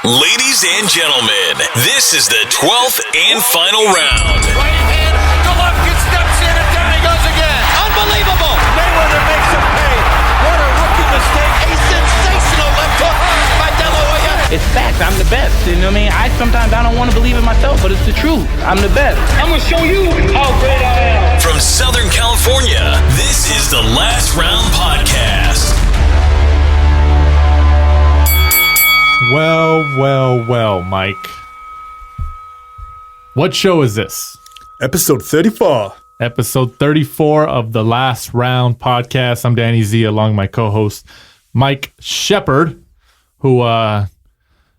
Ladies and gentlemen, this is the 12th and final round. Right hand, Golovkin steps in and down he goes again. Unbelievable. Mayweather makes him pay. What a rookie mistake. A sensational left hook by De La Hoya. It's fact. I'm the best. You know what I mean? Sometimes I don't want to believe it myself, but it's the truth. I'm the best. I'm going to show you how great I am. From Southern California, this is the Last Round Podcast. Well, Mike. What show is this? Episode 34. Episode 34 of the Last Round Podcast. I'm Danny Z, along with my co-host, Mike Shepard, who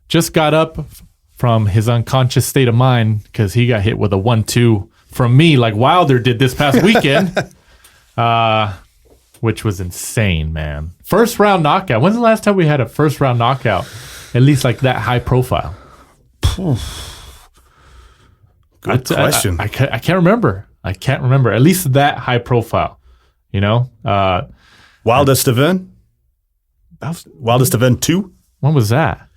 just got up from his unconscious state of mind because he got hit with a 1-2 from me like Wilder did this past weekend, which was insane, man. First round knockout. When's the last time we had a first round knockout? At least like that high profile. Good question. I can't remember. At least that high profile. You know? Wilder Stavern? Wilder Stavern 2? When was that?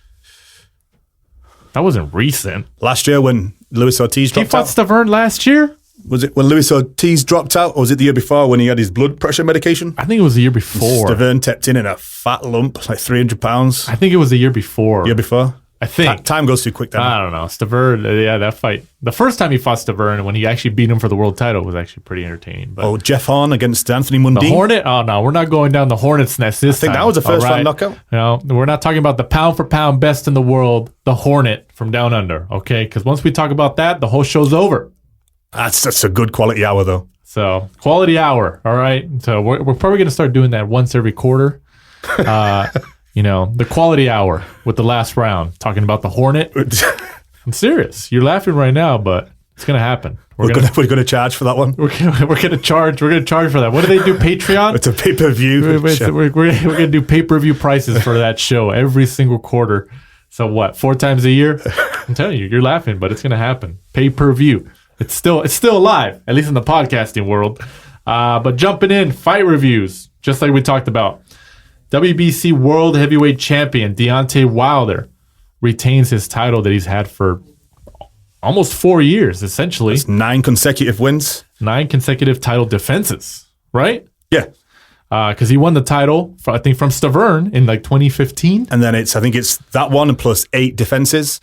That wasn't recent. Last year when Luis Ortiz dropped out? He fought Stavern last year? Was it when Luis Ortiz dropped out, or was it the year before when he had his blood pressure medication? I think it was the year before. Stavern tapped in a fat lump, like 300 pounds. I think it was the year before. Year before? I think. Time goes too quick. I don't know. Stavern, yeah, that fight. The first time he fought Stavern, when he actually beat him for the world title, was actually pretty entertaining. But Jeff Horn against Anthony Mundine. The Hornet? Oh, no. We're not going down the Hornet's nest this time. I think that was a first round knockout. No, we're not talking about the pound for pound best in the world, the Hornet from down under, okay? Because once we talk about that, the whole show's over. That's a good quality hour, though. So, quality hour, all right? So, we're probably going to start doing that once every quarter. You know, the quality hour with the last round, talking about the Hornet. I'm serious. You're laughing right now, but it's going to happen. We're going to charge for that one. We're going to charge for that. What do they do, Patreon? It's a pay-per-view. We're going to do pay-per-view prices for that show every single quarter. So what, 4 times a year? I'm telling you, you're laughing, but it's going to happen. Pay-per-view. It's still alive, at least in the podcasting world. But jumping in, fight reviews, just like we talked about. WBC World Heavyweight Champion Deontay Wilder retains his title that he's had for almost 4 years, essentially. That's 9 consecutive wins. 9 consecutive title defenses, right? Yeah. Because he won the title, I think, from Stavern in like 2015. And then I think it's that one plus 8 defenses,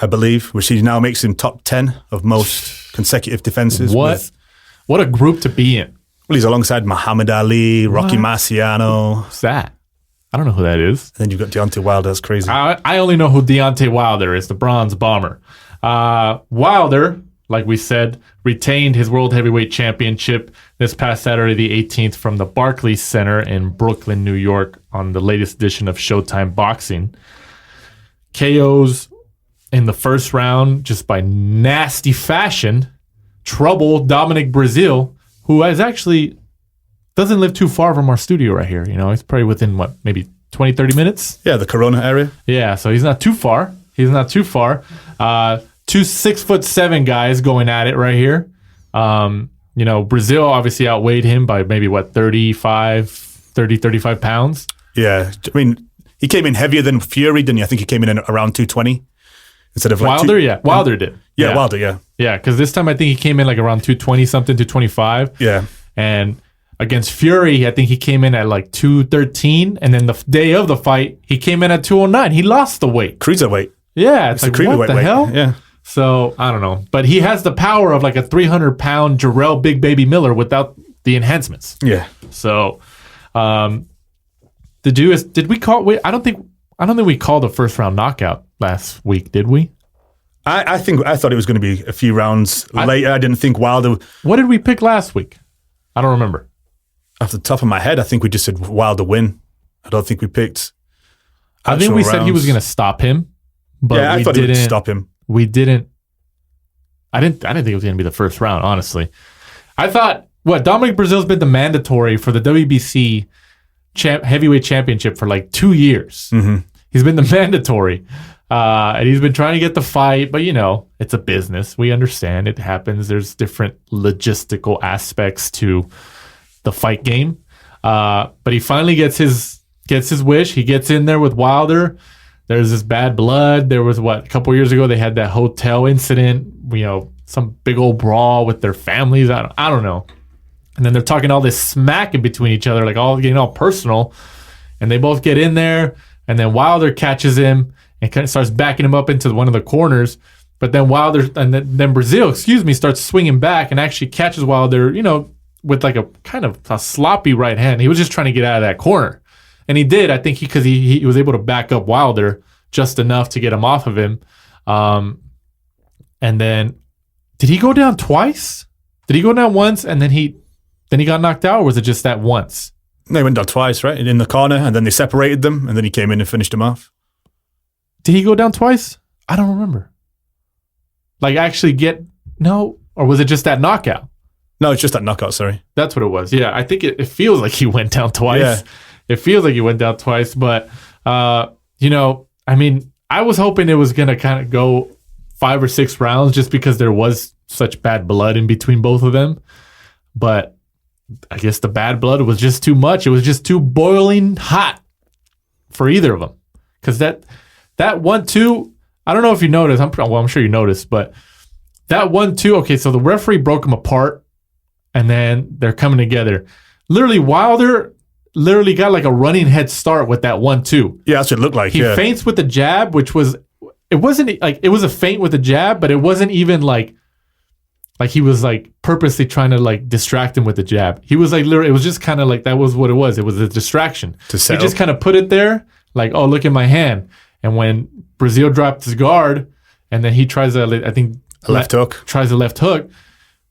I believe, which he now makes him top 10 of most consecutive defenses. What a group to be in. Well, he's alongside Muhammad Ali, Rocky Marciano. Who's that? I don't know who that is. And then you've got Deontay Wilder. That's crazy. I only know who Deontay Wilder is, the Bronze Bomber. Wilder, like we said, retained his World Heavyweight Championship this past Saturday, the 18th, from the Barclays Center in Brooklyn, New York, on the latest edition of Showtime Boxing. KOs in the first round, just by nasty fashion, trouble Dominic Breazeale, who doesn't live too far from our studio right here. You know, he's probably within, maybe 20, 30 minutes? Yeah, the Corona area. Yeah, so he's not too far. Two 6'7" guys going at it right here. You know, Breazeale obviously outweighed him by maybe, 35 pounds? Yeah, I mean, he came in heavier than Fury, didn't he? I think he came in around 220. Instead of Wilder, yeah. Wilder did. Yeah, Wilder, yeah. Yeah, because this time I think he came in like around 220-something, 225. Yeah. And against Fury, I think he came in at like 213. And then the day of the fight, he came in at 209. He lost the weight. Cruiserweight. Yeah, it's like, what the weight. hell? Yeah. So, I don't know. But he has the power of like a 300-pound Jarrell Big Baby Miller without the enhancements. Yeah. So, did we call... Wait, I don't think we called a first-round knockout last week, did we? I thought it was going to be a few rounds later. I didn't think Wilder... What did we pick last week? I don't remember. Off the top of my head, I think we just said Wilder win. I don't think we picked... I think we said he was going to stop him, but yeah, I thought he would stop him. We didn't... I didn't think it was going to be the first round, honestly. I thought, Dominic Breazeale's been the mandatory for the WBC heavyweight championship for like 2 years. Mm-hmm. He's been the mandatory. And he's been trying to get the fight, but, you know, it's a business. We understand it happens. There's different logistical aspects to the fight game. But he finally gets his wish. He gets in there with Wilder, there's this bad blood. There was a couple years ago they had that hotel incident, some big old brawl with their families. I don't know. And then they're talking all this smack in between each other, like getting all personal. And they both get in there, and then Wilder catches him and kind of starts backing him up into one of the corners. But then then Breazeale, starts swinging back and actually catches Wilder, with like a kind of a sloppy right hand. He was just trying to get out of that corner. And he did, I think, because he was able to back up Wilder just enough to get him off of him. And then, did he go down twice? Did he go down once and then he got knocked out, or was it just that once? They went down twice, right? In the corner, and then they separated them, and then he came in and finished him off. Did he go down twice? I don't remember. Like actually or was it just that knockout? No, it's just that knockout, sorry. That's what it was. Yeah, I think it feels like he went down twice. Yeah. It feels like he went down twice, but, I was hoping it was going to kind of go 5 or 6 rounds just because there was such bad blood in between both of them. But I guess the bad blood was just too much. It was just too boiling hot for either of them. Because that 1-2, I don't know if you noticed. I'm sure you noticed, but that 1-2, okay, so the referee broke them apart, and then they're coming together. Literally, Wilder got like a running head start with that 1-2. Yeah, that's what it looked like. He feints with the jab, it wasn't like, it was a feint with the jab, but it wasn't even like he was like purposely trying to like distract him with the jab. He was like, literally, it was just kind of like, that was what it was. It was a distraction. He just kind of put it there, like, oh, look at my hand. And when Breazeale dropped his guard, and then he tries a left hook,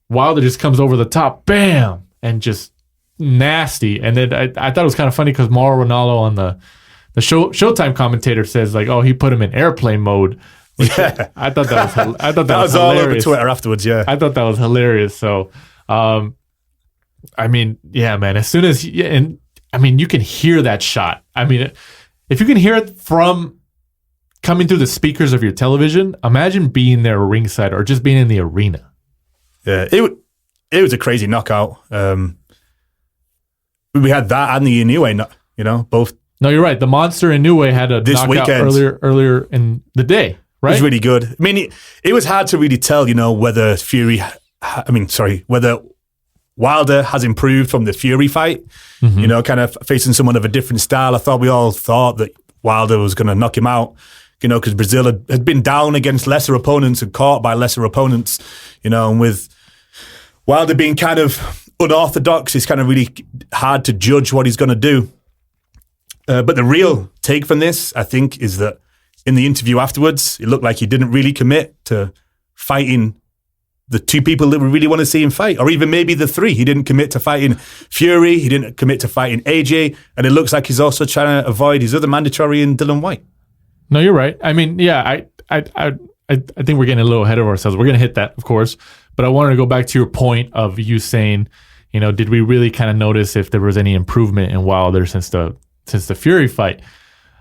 Wilder just comes over the top, bam, and just nasty. And then I thought it was kind of funny because Mauro Ranallo on the Showtime commentator says like, oh, he put him in airplane mode. Yeah, I thought that was all hilarious. over Twitter afterwards. Yeah, I thought that was hilarious. So, yeah, man. As soon as you can hear that shot. I mean, if you can hear it from coming through the speakers of your television, imagine being there ringside or just being in the arena. Yeah, it was a crazy knockout. We had that and the Inoue, both. No, you're right. The Monster Inoue had a knockout weekend. earlier in the day, right? It was really good. I mean, it was hard to really tell, whether whether Wilder has improved from the Fury fight, kind of facing someone of a different style. We all thought that Wilder was going to knock him out, because Breazeale had been down against lesser opponents and caught by lesser opponents, and with Wilder being kind of unorthodox, it's kind of really hard to judge what he's going to do. But the real take from this, I think, is that in the interview afterwards, it looked like he didn't really commit to fighting the 2 people that we really want to see him fight, or even maybe the 3. He didn't commit to fighting Fury. He didn't commit to fighting AJ. And it looks like he's also trying to avoid his other mandatory in Dillian Whyte. No, you're right. I mean, yeah, I think we're getting a little ahead of ourselves. We're going to hit that, of course. But I wanted to go back to your point of you saying, did we really kind of notice if there was any improvement in Wilder since the Fury fight?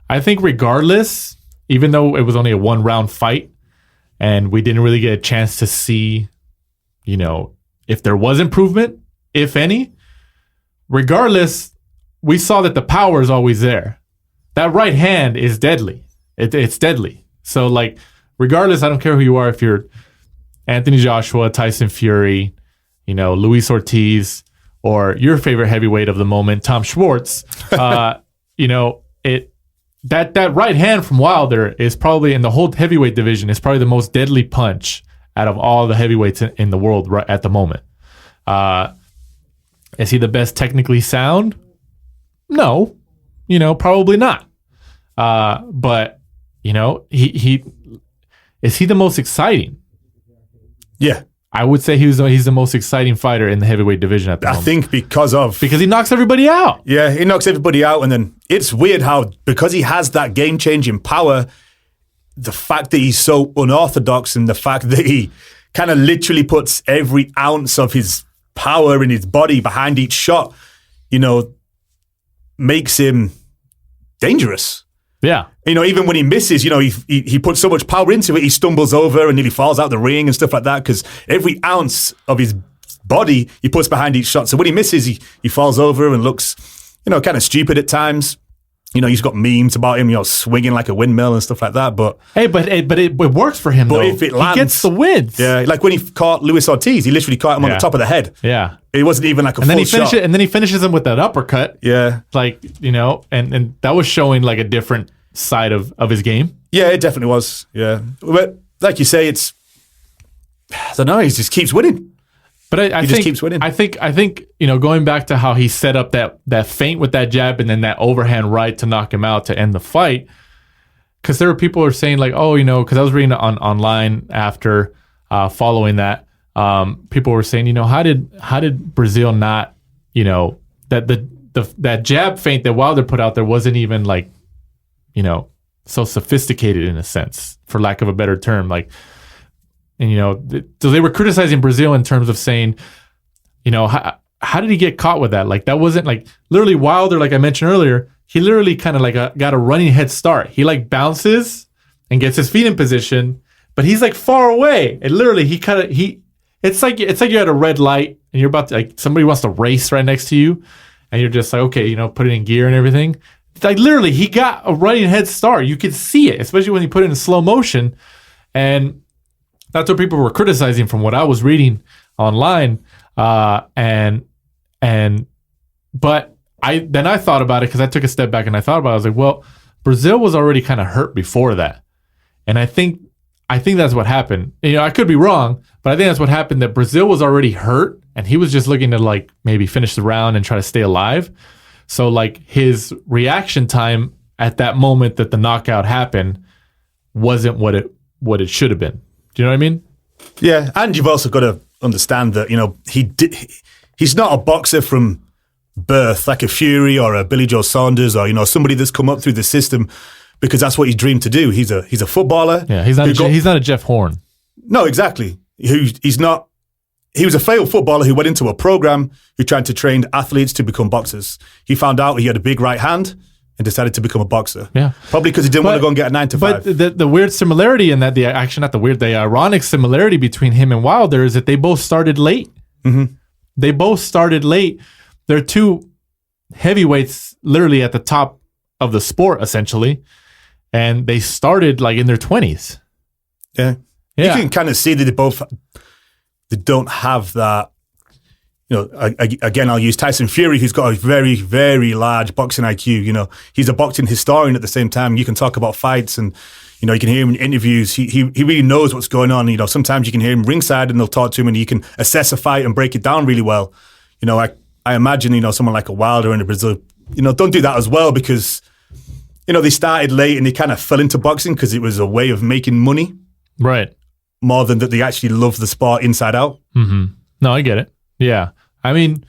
I think regardless, even though it was only a 1-round fight and we didn't really get a chance to see, if there was improvement, if any, regardless, we saw that the power is always there. That right hand is deadly. It's deadly. So, like, regardless, I don't care who you are, if you're Anthony Joshua, Tyson Fury, Luis Ortiz, or your favorite heavyweight of the moment, Tom Schwartz, that right hand from Wilder is probably, in the whole heavyweight division, is probably the most deadly punch out of all the heavyweights in the world right at the moment. Is he the best technically sound? No, probably not. But he is he the most exciting? Yeah. I would say he's the most exciting fighter in the heavyweight division at the moment. I think because he knocks everybody out. Yeah, he knocks everybody out, and then it's weird how, because he has that game-changing power, the fact that he's so unorthodox and the fact that he kind of literally puts every ounce of his power in his body behind each shot, makes him dangerous. Yeah. Even when he misses, he puts so much power into it, he stumbles over and nearly falls out the ring and stuff like that, because every ounce of his body he puts behind each shot. So when he misses, he falls over and looks, kind of stupid at times. He's got memes about him, swinging like a windmill and stuff like that. But it works for him, though. If it lands, he gets the wins. Yeah, like when he caught Luis Ortiz, he literally caught him on the top of the head. Yeah. It wasn't even like a full shot. And then he finishes him with that uppercut. Yeah. Like, and that was showing like a different side of his game. Yeah, it definitely was. Yeah. But like you say, I don't know, he just keeps winning. But I think, just keeps winning. I think going back to how he set up that feint with that jab and then that overhand right to knock him out to end the fight, because there were people who were saying like, because I was reading online after following that, people were saying, how did Breazeale not, that jab feint that Wilder put out there wasn't even like, so sophisticated in a sense, for lack of a better term, like. And, so they were criticizing Breazeale in terms of saying, how did he get caught with that? Like, that wasn't like literally Wilder, like I mentioned earlier, he literally kind of like got a running head start. He like bounces and gets his feet in position, but he's like far away. And literally it's like you're at a red light and you're about to, like, somebody wants to race right next to you and you're just like, okay, put it in gear and everything. It's like literally he got a running head start. You could see it, especially when he put it in slow motion. And that's what people were criticizing from what I was reading online. But I thought about it because I took a step back and I thought about it. I was like, well, Breazeale was already kind of hurt before that. And I think that's what happened. I could be wrong, but I think that's what happened, that Breazeale was already hurt and he was just looking to like maybe finish the round and try to stay alive. So like his reaction time at that moment that the knockout happened wasn't what it should have been. Do you know what I mean? Yeah, and you've also got to understand that, he's not a boxer from birth, like a Fury or a Billy Joe Saunders or, somebody that's come up through the system because that's what he dreamed to do. He's a footballer. Yeah, he's not a Jeff Horn. No, exactly. He's not. He was a failed footballer who went into a program who tried to train athletes to become boxers. He found out he had a big right hand and decided to become a boxer. Yeah. Probably because he didn't want to go and get a 9 to 5. But the weird similarity in that, the ironic similarity between him and Wilder is that they both started late. Mm-hmm. They both started late. They're two heavyweights literally at the top of the sport, essentially. And they started like in their 20s. Yeah. You can kind of see that they don't have that. Again, I'll use Tyson Fury, who's got a very, very large boxing IQ. He's a boxing historian at the same time. You can talk about fights and, you can hear him in interviews. He really knows what's going on. Sometimes you can hear him ringside and they'll talk to him and you can assess a fight and break it down really well. I imagine, someone like a Wilder and a Breazeale, don't do that as well because, they started late and they kind of fell into boxing because it was a way of making money. Right. More than that they actually love the sport inside out. Mm-hmm. No, I get it. Yeah. I mean,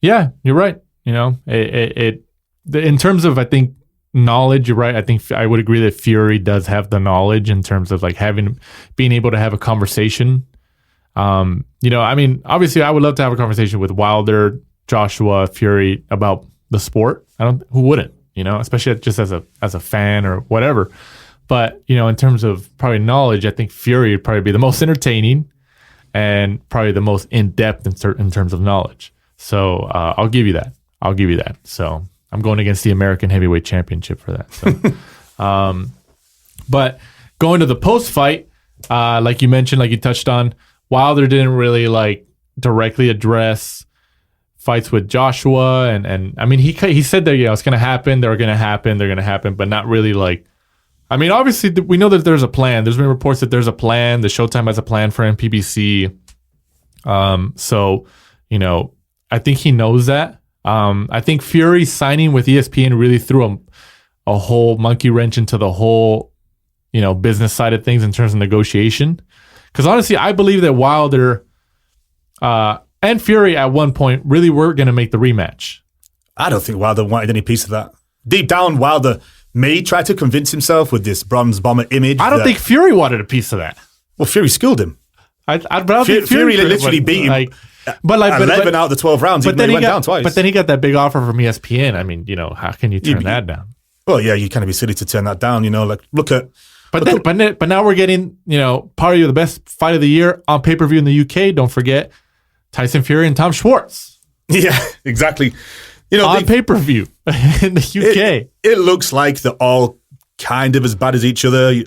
yeah, you're right. In terms of, I think, knowledge, you're right. I think I would agree that Fury does have the knowledge in terms of like being able to have a conversation. I mean, obviously I would love to have a conversation with Wilder, Joshua, Fury about the sport. Who wouldn't, especially just as a fan or whatever. But, in terms of probably knowledge, I think Fury would probably be the most entertaining and probably the most in-depth in terms of knowledge. So I'll give you that. So I'm going against the American Heavyweight Championship for that. So, but going to the post-fight, like you mentioned, like you touched on, Wilder didn't really like directly address fights with Joshua. And I mean, he said that, it's going to happen. They're going to happen, but not really like, I mean, obviously, we know that there's a plan. There's been reports that there's a plan. The Showtime has a plan for PBC. So, I think he knows that. I think Fury signing with ESPN really threw a whole monkey wrench into the whole, business side of things in terms of negotiation. Because honestly, I believe that Wilder and Fury at one point really were going to make the rematch. I don't think Wilder wanted any piece of that. Deep down, Wilder may try to convince himself with this bronze bomber image. I don't think Fury wanted a piece of that. Well, Fury schooled him. Fury literally beat him. 11 out of the 12 rounds. But then he went down twice. But then he got that big offer from ESPN. I mean, how can you turn that down? Well, yeah, you kind of be silly to turn that down. Look at. But now we're getting probably the best fight of the year on pay-per-view in the UK. Don't forget Tyson Fury and Tom Schwartz. Yeah, exactly. on pay-per-view in the UK. It looks like they're all kind of as bad as each other,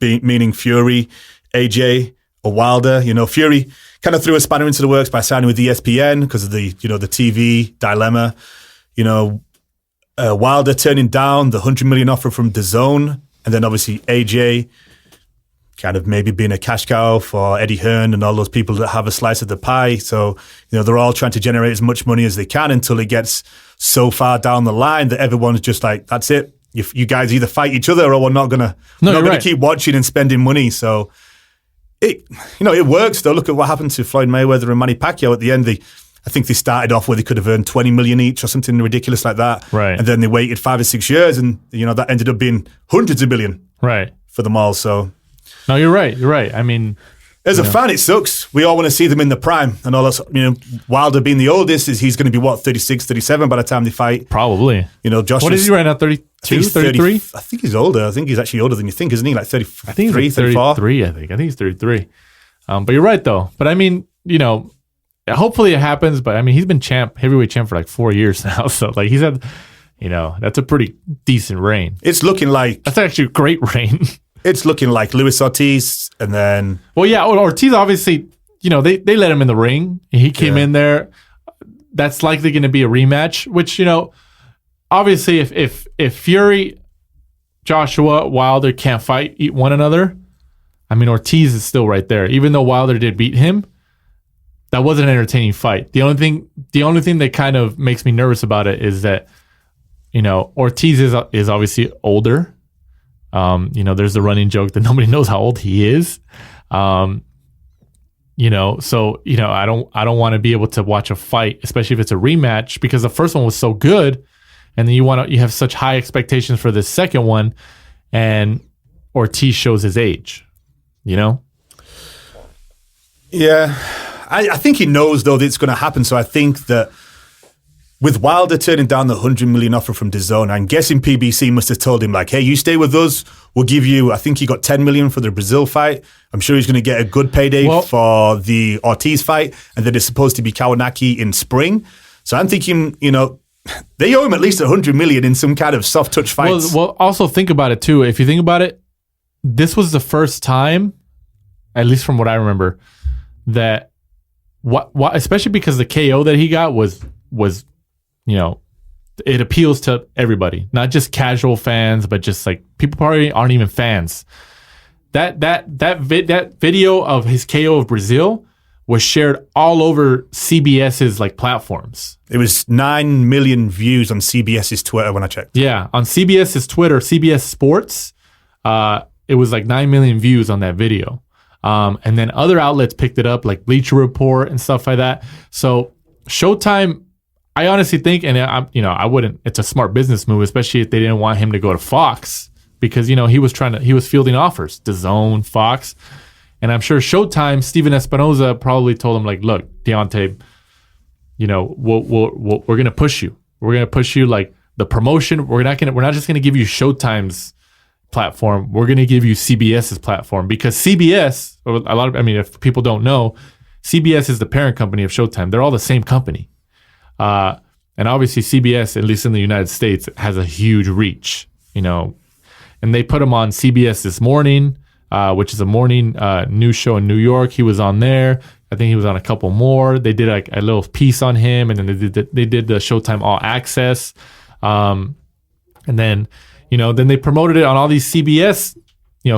meaning Fury, AJ, or Wilder. Fury kind of threw a spanner into the works by signing with ESPN because of the TV dilemma. Wilder turning down the $100 million offer from DAZN, and then obviously AJ kind of maybe being a cash cow for Eddie Hearn and all those people that have a slice of the pie. So, they're all trying to generate as much money as they can until it gets so far down the line that everyone's just like, that's it. You guys either fight each other or we're not going to keep watching and spending money. So, it works though. Look at what happened to Floyd Mayweather and Manny Pacquiao at the end. I think they started off where they could have earned $20 million each or something ridiculous like that. Right. And then they waited 5 or 6 years and, that ended up being hundreds of million for them all. So, no, you're right. You're right. I mean, as a fan, it sucks. We all want to see them in the prime and all that. Wilder being the oldest, he's going to be 36, 37 by the time they fight. Probably. Josh. What is he right now? 32, 33? I think he's older. I think he's actually older than you think, isn't he? Like 33, I think he's like 33, I think he's 33. But you're right though. But I mean, hopefully it happens. But I mean, he's been heavyweight champ for like 4 years now. So like he's had, that's a pretty decent reign. It's looking like that's actually a great reign. It's looking like Luis Ortiz, and then Ortiz obviously, they let him in the ring. He came in there. That's likely going to be a rematch. Which obviously, if Fury, Joshua, Wilder can't eat one another, I mean Ortiz is still right there. Even though Wilder did beat him, that wasn't an entertaining fight. The only thing that kind of makes me nervous about it is that Ortiz is obviously older. There's the running joke that nobody knows how old he is. So I don't want to be able to watch a fight, especially if it's a rematch, because the first one was so good, and then you have such high expectations for the second one, and Ortiz shows his age. Yeah, I think he knows though that it's going to happen. So I think that with Wilder turning down the $100 million offer from DAZN, I'm guessing PBC must have told him like, hey, you stay with us, we'll give you, I think he got $10 million for the Brazil fight. I'm sure he's going to get a good payday for the Ortiz fight, and then it's supposed to be Kawanaki in spring. So I'm thinking, they owe him at least $100 million in some kind of soft touch fights. Well, also think about it too. If you think about it, this was the first time, at least from what I remember, that what especially because the KO that he got was it appeals to everybody, not just casual fans, but just like people probably aren't even fans. That video of his KO of Breazeale was shared all over CBS's like platforms. It was 9 million views on CBS's Twitter when I checked. Yeah, on CBS's Twitter, CBS Sports, it was like 9 million views on that video. And then other outlets picked it up, like Bleacher Report and stuff like that. So Showtime, I honestly think, and I wouldn't. It's a smart business move, especially if they didn't want him to go to Fox, because he was fielding offers, DAZN, Fox, and I'm sure Showtime, Steven Espinoza probably told him like, look, Deontay, we're gonna push you. We're gonna push you like the promotion. We're not just gonna give you Showtime's platform. We're gonna give you CBS's platform, because CBS, if people don't know, CBS is the parent company of Showtime. They're all the same company. And obviously CBS, at least in the United States, has a huge reach, and they put him on CBS This Morning, which is a morning news show in New York. He was on there. I think he was on a couple more. They did like a little piece on him, and then they did the Showtime All Access. And then, then they promoted it on all these CBS,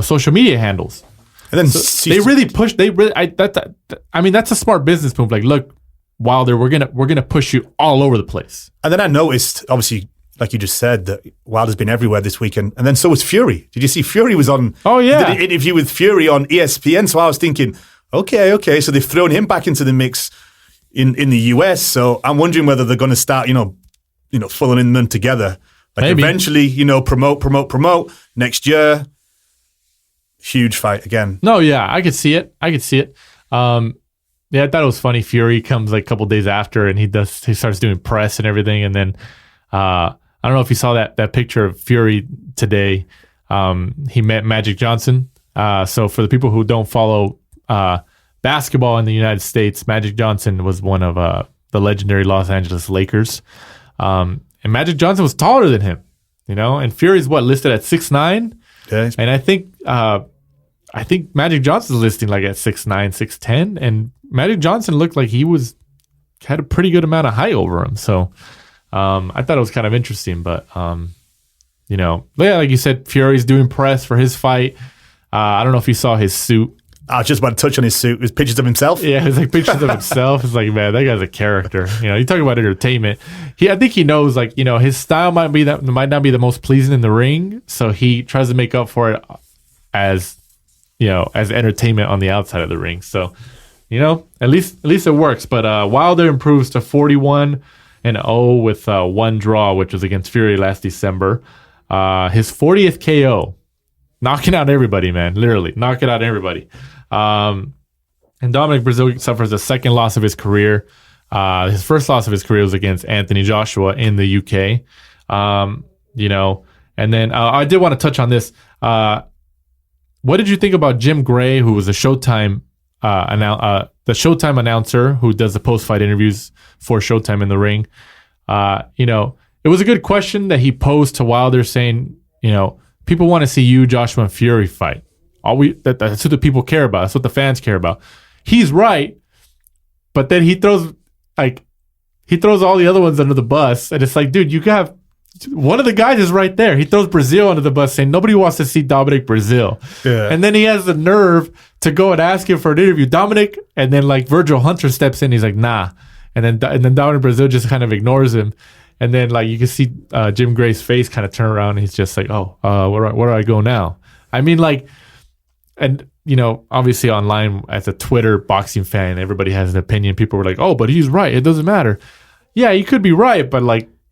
social media handles. And then they really pushed. That's a smart business move. Like, look, Wilder, we're gonna push you all over the place. And then I noticed, obviously, like you just said, that Wilder's been everywhere this weekend, and then so was Fury. Did you see Fury was on? Oh yeah, did an interview with Fury on ESPN. So I was thinking, okay, so they've thrown him back into the mix in the US. So I'm wondering whether they're going to start, following them together. Like maybe. Eventually, promote next year. Huge fight again. No, yeah, I could see it. Yeah, I thought it was funny. Fury comes like a couple days after, and he starts doing press and everything. And then I don't know if you saw that picture of Fury today. He met Magic Johnson. So for the people who don't follow basketball in the United States, Magic Johnson was one of the legendary Los Angeles Lakers. And Magic Johnson was taller than him, and Fury's listed at 6'9", and I think Magic Johnson's listing like at 6'9", 6'10", and Magic Johnson looked like he had a pretty good amount of height over him. So I thought it was kind of interesting, but like you said, Fury's doing press for his fight. I don't know if you saw his suit. I was just about to touch on his suit. His pictures of himself. Yeah, it's like pictures of himself. It's like, man, that guy's a character. You talk about entertainment. I think he knows, his style might not be the most pleasing in the ring, so he tries to make up for it as entertainment on the outside of the ring. So, at least it works. But Wilder improves to 41-0 with one draw, which was against Fury last December. His 40th KO, knocking out everybody, man. Literally knocking out everybody. And Dominic Breazeale suffers the second loss of his career. His first loss of his career was against Anthony Joshua in the UK. And then I did want to touch on this. What did you think about Jim Gray, who was a Showtime the Showtime announcer who does the post-fight interviews for Showtime in the ring? It was a good question that he posed to Wilder, saying, people want to see you, Joshua, and Fury fight. That's what the people care about. That's what the fans care about. He's right, but then he throws all the other ones under the bus, and it's like, dude, you got one of the guys is right there. He throws Breazeale under the bus, saying nobody wants to see Dominic Breazeale. Yeah. And then he has the nerve to go and ask him for an interview, Dominic, and then Virgil Hunter steps in. He's like, nah, and then Dominic Breazeale just kind of ignores him. And then you can see Jim Gray's face kind of turn around, and he's just like, oh, where do I go now? I mean, and obviously online as a Twitter boxing fan, everybody has an opinion. People were like, oh, but he's right. It doesn't matter. Yeah, he could be right, but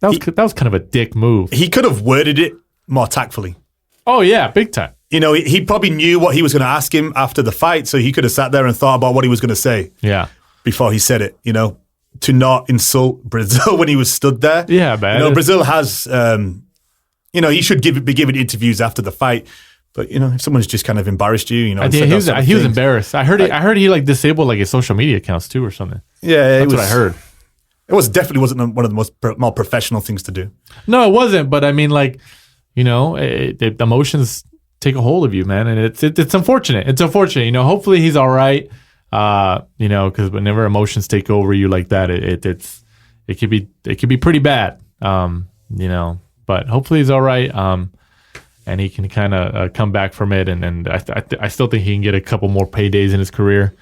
that was kind of a dick move. He could have worded it more tactfully. Oh yeah, big time. He probably knew what he was going to ask him after the fight, so he could have sat there and thought about what he was going to say. Yeah. Before he said it, to not insult Breazeale when he was stood there. Yeah, man. Breazeale has, he should be giving interviews after the fight. But if someone's just kind of embarrassed you, he was embarrassed. I heard he disabled his social media accounts too or something. Yeah, that's what I heard. It definitely wasn't one of the more professional things to do. No, it wasn't. But I mean, the emotions take a hold of you, man, and it's unfortunate. It's unfortunate. Hopefully he's all right. Because whenever emotions take over you like that, it could be pretty bad. But hopefully he's all right. And he can kind of come back from it, and I still think he can get a couple more paydays in his career.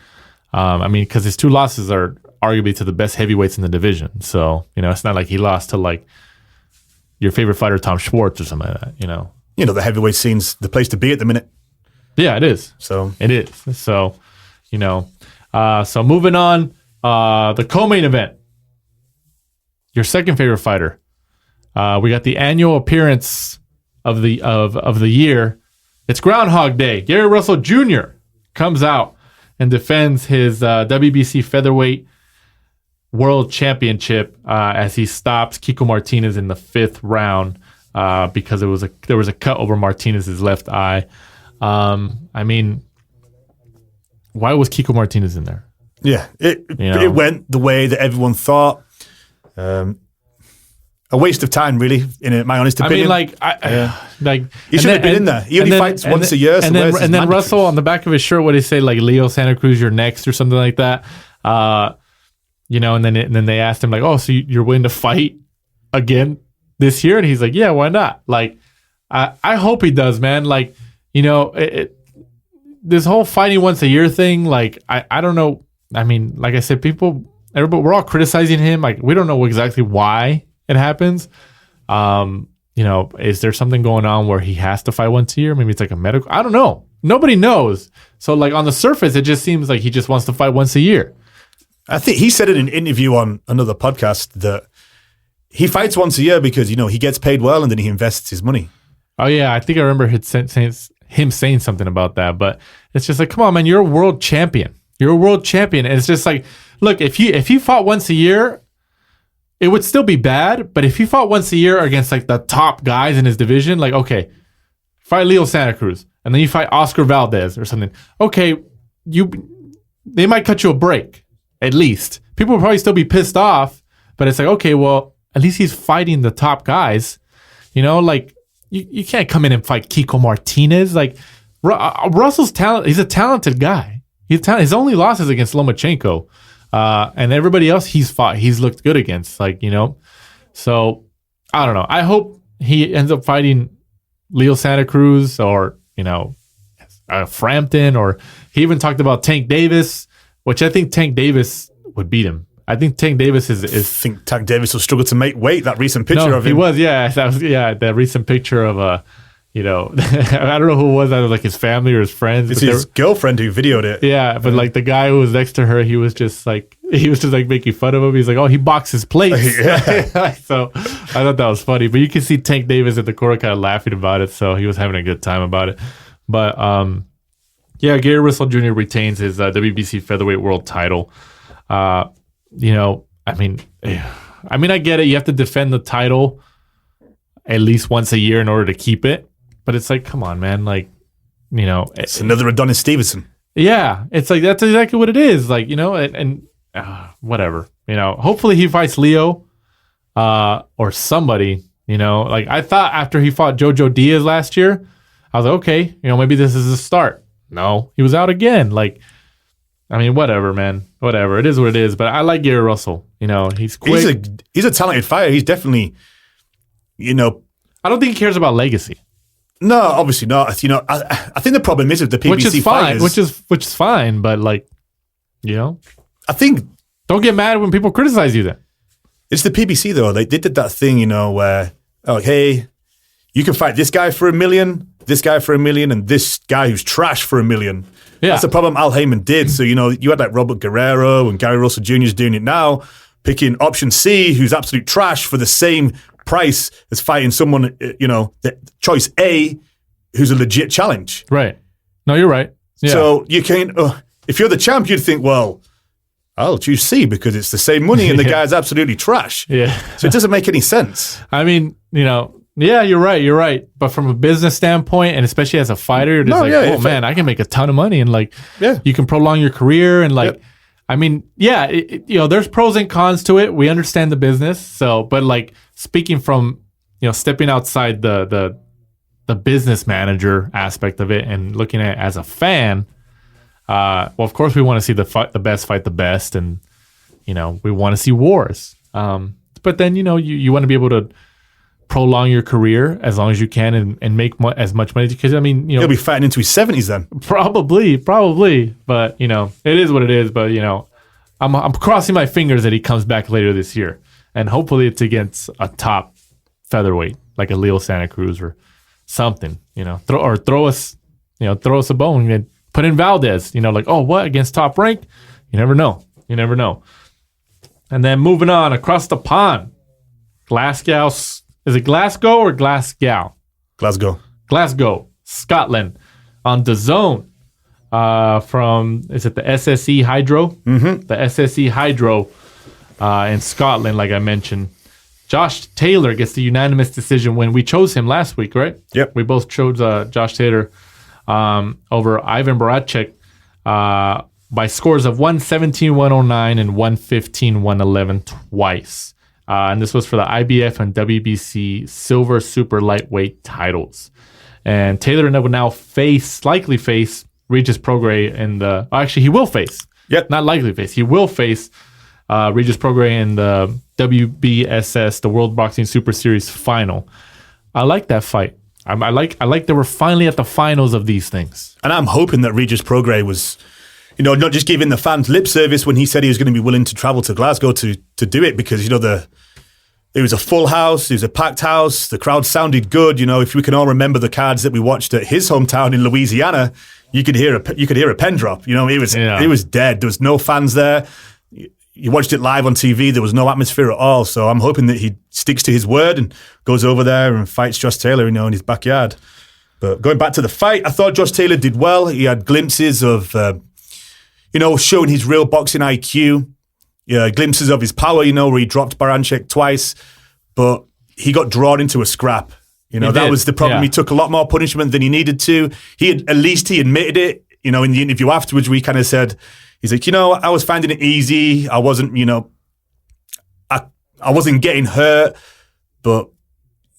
Because his two losses are arguably to the best heavyweights in the division. So it's not like he lost to your favorite fighter Tom Schwartz or something like that. The heavyweight scene's the place to be at the minute. Yeah, it is. So it is. So so moving on, the co-main event. Your second favorite fighter. We got the annual appearance of the year. It's Groundhog Day. Gary Russell Jr. comes out and defends his WBC Featherweight World Championship as he stops Kiko Martinez in the 5th round because there was a cut over Martinez's left eye. Why was Kiko Martinez in there? Yeah, it went the way that everyone thought. A waste of time, really, in my honest opinion. He should have been in there. He only fights once a year. And then Russell, on the back of his shirt, what did he say? Leo Santa Cruz, you're next, or something like that. And then they asked him, oh, so you're willing to fight again this year? And he's like, yeah, why not? I hope he does, man. This whole fighting once a year thing, I don't know. Like I said, everybody, we're all criticizing him. We don't know exactly why it happens. Is there something going on where he has to fight once a year? Maybe it's a medical. I don't know. Nobody knows. So on the surface, it just seems like he just wants to fight once a year. I think he said in an interview on another podcast that he fights once a year because, he gets paid well and then he invests his money. Oh, yeah. I think I remember him saying something about that. But it's just come on, man. You're a world champion. You're a world champion. And it's just look, if he fought once a year, it would still be bad. But if he fought once a year against the top guys in his division, okay, fight Leo Santa Cruz and then you fight Oscar Valdez or something. Okay, they might cut you a break, at least. People will probably still be pissed off, but it's okay, well, at least he's fighting the top guys. You know, like you can't come in and fight Kiko Martinez. Like Russell's talent. He's a talented guy. His only loss is against Lomachenko, and everybody else he's fought, he's looked good against. Like, you know, so I don't know. I hope he ends up fighting Leo Santa Cruz or, you know, Frampton, or he even talked about Tank Davis, which I think Tank Davis would beat him. I think Tank Davis is I think Tank Davis will struggle to make weight. That recent picture of him. He was, yeah. That recent picture of you know, I don't know who it was. That was like his family or his friends. It's his girlfriend who videoed it. Yeah, but like the guy who was next to her, he was just like making fun of him. He's like, oh, he boxes plates. So I thought that was funny. But you can see Tank Davis at the corner kind of laughing about it. So he was having a good time about it. But yeah, Gary Russell Jr. retains his WBC Featherweight World Title. You know, I mean, I get it. You have to defend the title at least once a year in order to keep it. But it's like, come on, man. Like, you know, it's another Adonis Stevenson. Yeah, it's like that's exactly what it is. Like, you know, and whatever. You know, hopefully he fights Leo or somebody. You know, like I thought after he fought Jojo Diaz last year, I was like, okay, you know, maybe this is a start. No, he was out again. Like, I mean, whatever, man. Whatever. It is what it is. But I like Gary Russell. You know, he's quick. He's a talented fighter. He's definitely, you know. I don't think he cares about legacy. No, obviously not. You know, I think the problem is with the PBC which is fine, fighters. Which is fine, but like, you know, I think don't get mad when people criticize you. Then it's the PBC though. They did that thing, you know, where hey, you can fight this guy for $1 million, this guy for $1 million, and this guy who's trash for $1 million. Yeah. That's the problem Al Heyman did. So, you know, you had like Robert Guerrero and Gary Russell Jr. is doing it now, picking option C, who's absolute trash, for the same price as fighting someone, you know, choice A, who's a legit challenge. Right. No, you're right. Yeah. So you can't, if you're the champ, you'd think, well, I'll choose C because it's the same money and the guy's absolutely trash. Yeah. So it doesn't make any sense. I mean, you know, yeah, you're right. But from a business standpoint, and especially as a fighter, you're just oh man, I can make a ton of money, and like, you can prolong your career, and like, I mean, yeah, you know, there's pros and cons to it. We understand the business, so, but like speaking from, you know, stepping outside the business manager aspect of it and looking at it as a fan, well, of course we want to see the best fight the best, and you know, we want to see wars. But then, you know, you want to be able to prolong your career as long as you can and make as much money, because I mean, you know, he'll be fighting into his 70s then. Probably, but you know, it is what it is. But you know, I'm crossing my fingers that he comes back later this year, and hopefully it's against a top featherweight like a Leo Santa Cruz or something. You know, throw us a bone and put in Valdez. You know, like, oh, what, against top rank? You never know. And then moving on across the pond, Glasgow. Is it Glasgow or Glasgow? Glasgow, Scotland, on DAZN. Is it the SSE Hydro? Mm-hmm. The SSE Hydro in Scotland, like I mentioned. Josh Taylor gets the unanimous decision win. We chose him last week, right? Yep. We both chose Josh Taylor over Ivan Baranchyk by scores of 117-109 and 115-111 twice. And this was for the IBF and WBC Silver Super Lightweight titles. And Taylor will now likely face Regis Prograis in the... Actually, he will face. Yep. Not likely face. He will face Regis Prograis in the WBSS, the World Boxing Super Series final. I like that fight. I like that we're finally at the finals of these things. And I'm hoping that Regis Prograis was, you know, not just giving the fans lip service when he said he was going to be willing to travel to Glasgow to do it, because, you know, it was a full house, it was a packed house, the crowd sounded good. You know, if we can all remember the cards that we watched at his hometown in Louisiana, you could hear a pen drop. You know, it was dead. There was no fans there. You watched it live on TV. There was no atmosphere at all. So I'm hoping that he sticks to his word and goes over there and fights Josh Taylor, you know, in his backyard. But going back to the fight, I thought Josh Taylor did well. He had glimpses of, you know, showing his real boxing IQ. Yeah, glimpses of his power, you know, where he dropped Baranchyk twice, but he got drawn into a scrap. You know, that was the problem. Yeah. He took a lot more punishment than he needed to. At least he admitted it. You know, in the interview afterwards, we kind of said, he's like, you know, I was finding it easy. I wasn't, you know, I wasn't getting hurt, but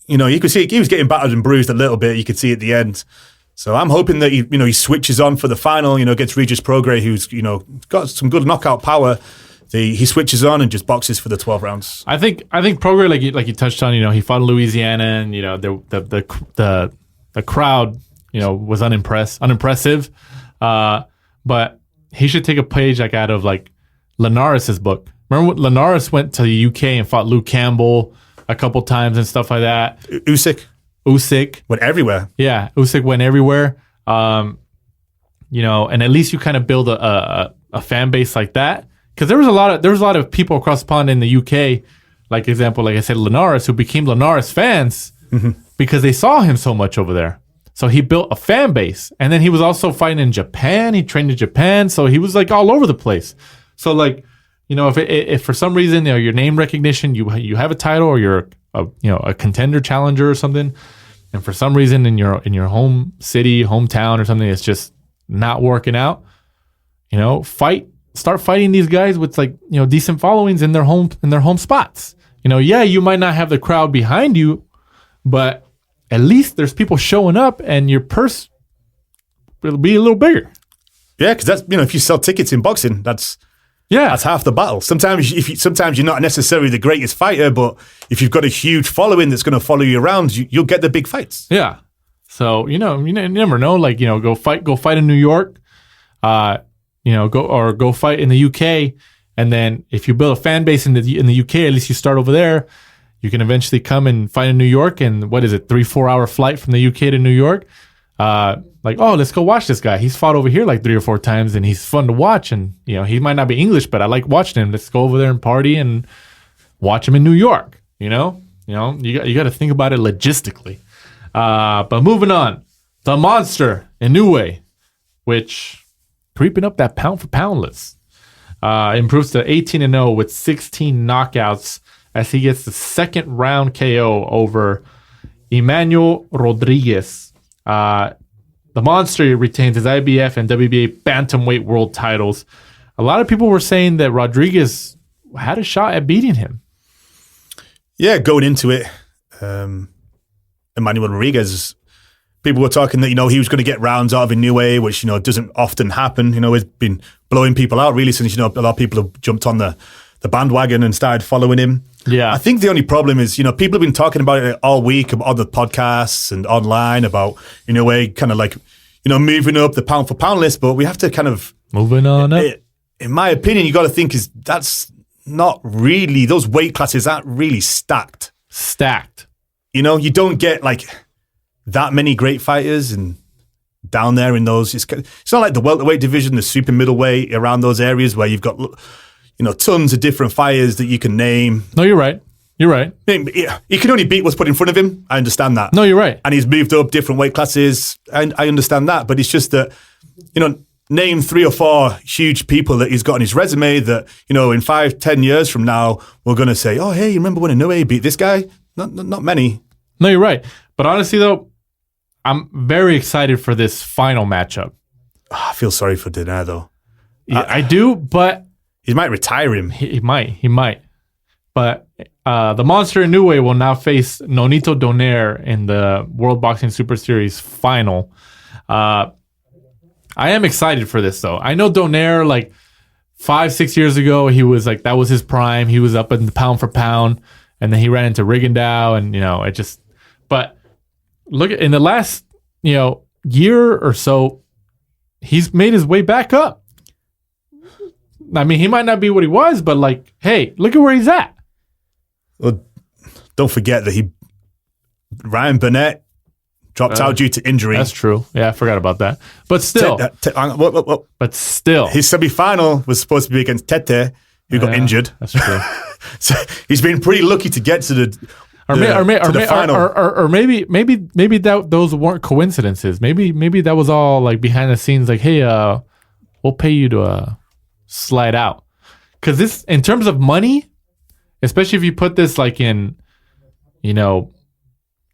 you could see he was getting battered and bruised a little bit. You could see at the end. So I'm hoping that he switches on for the final. Against Regis Prograis, who's got some good knockout power. He switches on and just boxes for the 12 rounds. I think Prograis, like you touched on, he fought in Louisiana, and the crowd, was unimpressive. But he should take a page out of Linares' book. Remember when Linares went to the UK and fought Luke Campbell a couple times and stuff like that? Usyk went everywhere. Yeah, Usyk went everywhere. And at least you kind of build a fan base like that. Because there was a lot of people across the pond in the UK, like I said, Linares, who became Linares fans because they saw him so much over there. So he built a fan base, and then he was also fighting in Japan. He trained in Japan, so he was all over the place. So if for some reason your name recognition, you have a title, or you're a contender, challenger, or something, and for some reason in your home city, hometown, or something, it's just not working out. Start fighting these guys with decent followings in their home spots. You might not have the crowd behind you, but at least there's people showing up, and your purse will be a little bigger. Yeah, because that's if you sell tickets in boxing, that's half the battle. Sometimes you're not necessarily the greatest fighter, but if you've got a huge following that's going to follow you around, you'll get the big fights. Yeah. So you never know. Go fight in New York. Go fight in the UK, and then if you build a fan base in the UK, at least you start over there. You can eventually come and fight in New York, and what is it, 3-4 hour flight from the UK to New York? Let's go watch this guy. He's fought over here 3 or 4 times, and he's fun to watch. And he might not be English, but I like watching him. Let's go over there and party and watch him in New York. You got to think about it logistically. But moving on, the monster Inoue, which creeping up that pound for pound list, improves to 18-0 with 16 knockouts as he gets the second round KO over Emmanuel Rodriguez. The monster retains his IBF and WBA bantamweight world titles. A lot of people were saying that Rodriguez had a shot at beating him. Yeah, going into it, Emmanuel Rodriguez, people were talking that, he was going to get rounds out of Inoue, which, doesn't often happen. He's been blowing people out really since, a lot of people have jumped on the bandwagon and started following him. Yeah. I think the only problem is, people have been talking about it all week on the podcasts and online about, Inoue kind of moving up the pound for pound list, but we have to kind of... Moving on up. In my opinion, you got to think that's not really, those weight classes aren't really stacked. You don't get that many great fighters and down there in those. It's not like the welterweight division, the super middleweight, around those areas where you've got tons of different fighters that you can name. No, you're right. He can only beat what's put in front of him. I understand that. No, you're right. And he's moved up different weight classes. And I understand that. But it's just that, name 3 or 4 huge people that he's got on his resume that, in 5-10 years from now, we're going to say, oh, hey, you remember when Inoue beat this guy? Not many. No, you're right. But honestly, though, I'm very excited for this final matchup. I feel sorry for Diner, though. Yeah, I do, but... He might retire him. He might. But the monster Inoue will now face Nonito Donaire in the World Boxing Super Series final. I am excited for this, though. I know Donaire, 5-6 years ago, he was that was his prime. He was up in the pound for pound, and then he ran into Rigondeaux, and it just. But look in the last year or so, he's made his way back up. I mean, he might not be what he was, but hey, look at where he's at. Well, don't forget that Ryan Burnett dropped out due to injury. That's true. Yeah, I forgot about that. But still. But still. His semi-final was supposed to be against Tete, who got injured. That's true. So he's been pretty lucky to get to the final. Or maybe those weren't coincidences. Maybe that was all behind the scenes. Hey, we'll pay you to slide out. Because this, in terms of money, especially if you put this in,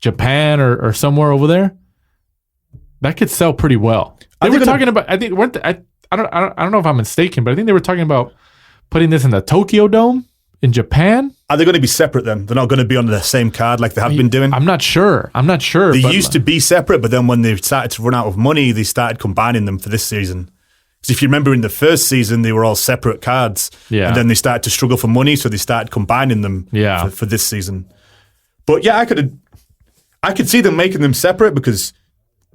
Japan or somewhere over there, that could sell pretty well. They were talking about. I think I don't know if I'm mistaken, but I think they were talking about putting this in the Tokyo Dome in Japan. Are they going to be separate then? They're not going to be on the same card like they have been doing? I'm not sure. They used to be separate, but then when they started to run out of money, they started combining them for this season. Because if you remember in the first season, they were all separate cards. Yeah. And then they started to struggle for money, so they started combining them for this season. But yeah, I could see them making them separate because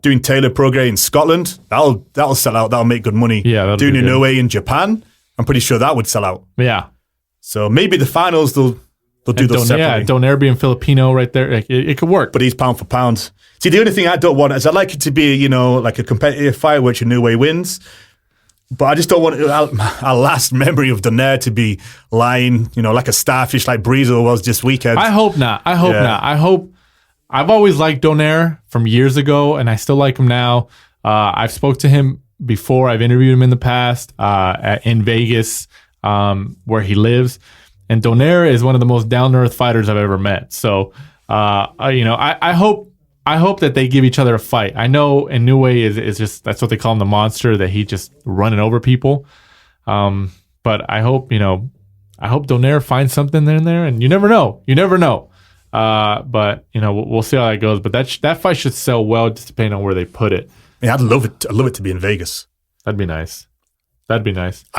doing Taylor Prograis in Scotland, that'll sell out. That'll make good money. Yeah, doing Inoue in Japan, I'm pretty sure that would sell out. Yeah. So maybe the finals they'll do those separately. Yeah, Donaire being Filipino right there, it could work. But he's pound for pound. See, the only thing I don't want is I'd like it to be, like a competitive fight which Inoue wins. But I just don't want our last memory of Donaire to be lying, like a starfish like Breazeale was this weekend. I hope not. I've always liked Donaire from years ago, and I still like him now. I've spoke to him before. I've interviewed him in the past in Vegas, where he lives. And Donaire is one of the most down-to-earth fighters I've ever met. So, I hope that they give each other a fight. I know Inoue is just, that's what they call him, the monster, that he just running over people. But I hope Donaire finds something in there, and you never know. But we'll see how that goes. But that fight should sell well, just depending on where they put it. Yeah, I'd love it to be in Vegas. That'd be nice. I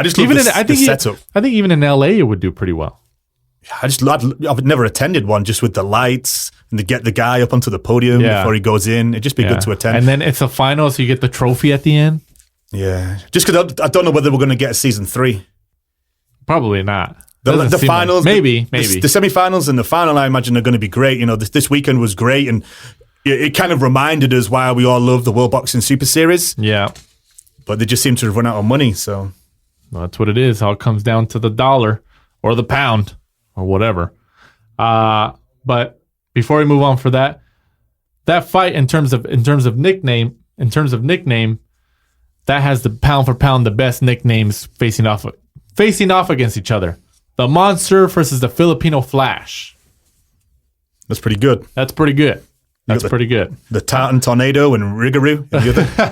just love the setup. I think even in LA it would do pretty well. I've never attended one, just with the lights and to get the guy up onto the podium before he goes in. It'd just be good to attend. And then it's a final, so you get the trophy at the end. Yeah, just because I don't know whether we're going to get a season 3. Probably not. The finals, maybe the semi-finals and the final, I imagine, are going to be great. This weekend was great, and it kind of reminded us why we all love the World Boxing Super Series. Yeah, but they just seem to have run out of money. So that's what it is. All comes down to the dollar or the pound or whatever. But before we move on for that fight in terms of nickname, that has the pound for pound the best nicknames facing off against each other. The Monster versus the Filipino Flash. That's pretty good. The Tartan Tornado and Rigaroo.